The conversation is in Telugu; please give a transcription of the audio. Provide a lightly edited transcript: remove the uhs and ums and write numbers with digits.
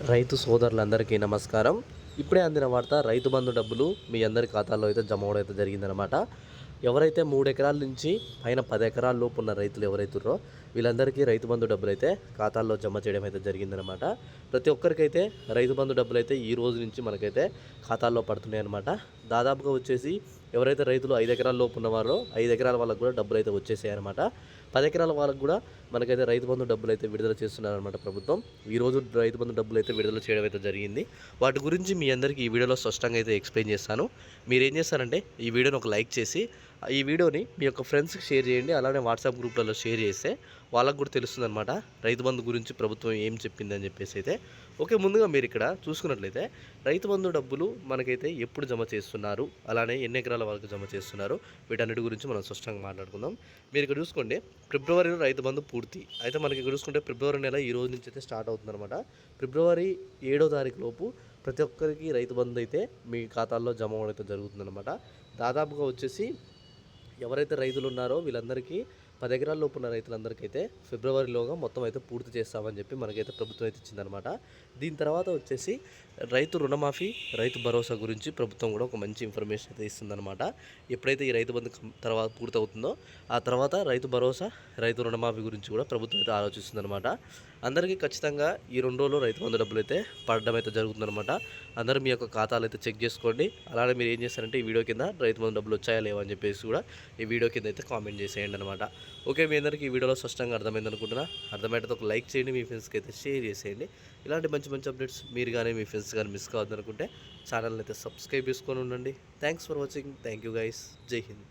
రైతు సోదరులందరికీ నమస్కారం. ఇప్పుడే అందిన వార్త, రైతు బంధు డబ్బులు మీ అందరి ఖాతాల్లో అయితే జమ అవడం అయితే జరిగిందనమాట. ఎవరైతే 3 ఎకరాల నుంచి పైన 10 ఎకరాల లోపు ఉన్న రైతులు ఎవరైతున్నారో వీళ్ళందరికీ రైతు బంధు డబ్బులు అయితే ఖాతాల్లో జమ చేయడం అయితే జరిగిందనమాట. ప్రతి ఒక్కరికైతే రైతు బంధు డబ్బులు అయితే ఈ రోజు నుంచి మనకైతే ఖాతాల్లో పడుతున్నాయి అనమాట. దాదాపుగా వచ్చేసి ఎవరైతే రైతులు 5 ఎకరాల లోపు ఉన్నవారో 5 ఎకరాల వాళ్ళకు కూడా డబ్బులు అయితే వచ్చేసాయి అనమాట. 10 ఎకరాల వాళ్ళకు కూడా మనకైతే రైతు బంధు డబ్బులు అయితే విడుదల చేస్తున్నారనమాట ప్రభుత్వం. ఈరోజు రైతు బంధు డబ్బులు అయితే విడుదల చేయడం అయితే జరిగింది. వాటి గురించి మీ అందరికీ ఈ వీడియోలో స్పష్టంగా అయితే ఎక్స్ప్లెయిన్ చేస్తాను. మీరు ఏం చేస్తారంటే ఈ వీడియోని ఒక లైక్ చేసి ఈ వీడియోని మీ యొక్క ఫ్రెండ్స్కి షేర్ చేయండి. అలానే వాట్సాప్ గ్రూప్లలో షేర్ చేస్తే వాళ్ళకు కూడా తెలుస్తుందన్నమాట రైతు బంధు గురించి ప్రభుత్వం ఏం చెప్పిందని చెప్పేసి అయితే. ఓకే, ముందుగా మీరు ఇక్కడ చూసుకున్నట్లయితే రైతు బంధు డబ్బులు మనకైతే ఎప్పుడు జమ చేస్తున్నారు, అలానే ఎన్ని ఎకరాల వరకు జమ చేస్తున్నారు, వీటన్నిటి గురించి మనం స్పష్టంగా మాట్లాడుకుందాం. మీరు ఇక్కడ చూసుకోండి, ఫిబ్రవరిలో రైతు బంధు పూర్తి అయితే మనకి ఇక్కడ చూసుకుంటే ఫిబ్రవరి నెల ఈ రోజు నుంచి అయితే స్టార్ట్ అవుతుందన్నమాట. ఫిబ్రవరి 7వ తారీఖు లోపు ప్రతి ఒక్కరికి రైతు బంధు అయితే మీ ఖాతాల్లో జమ అవడం అయితే జరుగుతుందన్నమాట. దాదాపుగా వచ్చేసి ఎవరైతే రైతులు ఉన్నారో వీళ్ళందరికీ 10 ఎకరాల లోపు ఉన్న రైతులందరికీ అయితే ఫిబ్రవరిలోగా మొత్తం అయితే పూర్తి చేస్తామని చెప్పి మనకైతే ప్రభుత్వం అయితే ఇచ్చిందనమాట. దీని తర్వాత వచ్చేసి రైతు రుణమాఫీ, రైతు భరోసా గురించి ప్రభుత్వం కూడా ఒక మంచి ఇన్ఫర్మేషన్ అయితే ఇస్తుందన్నమాట. ఎప్పుడైతే ఈ రైతు బంధు తర్వాత పూర్తవుతుందో ఆ తర్వాత రైతు భరోసా, రైతు రుణమాఫీ గురించి కూడా ప్రభుత్వం అయితే ఆలోచిస్తుందన్నమాట. అందరికీ ఖచ్చితంగా ఈ 2 రోజుల్లో రైతు బంధు డబ్బులు అయితే పడడం అయితే జరుగుతుందన్నమాట. అందరూ మీ యొక్క ఖాతాలు అయితే చెక్ చేసుకోండి. అలానే మీరు ఏం చేస్తారంటే ఈ వీడియో కింద రైతు బంధు డబ్బులు వచ్చాయా లేవా అని చెప్పేసి కూడా ఈ వీడియో కింద అయితే కామెంట్ చేసేయండి అనమాట. ఓకే, మీ అందరికీ ఈ వీడియోలో స్పష్టంగా అర్థమైంది అనుకుంటున్నా. అర్థమైతే ఒక లైక్ చేయండి, మీ ఫ్రెండ్స్కి అయితే షేర్ చేసేయండి. ఇలాంటి మంచి మంచి అప్డేట్స్ మీరు కానీ మీ ఫ్రెండ్స్ కానీ మిస్ కావద్దు అనుకుంటే ఛానల్ని అయితే సబ్స్క్రైబ్ చేసుకొని ఉండండి. Thanks for watching. Thank you guys. జై హింద్.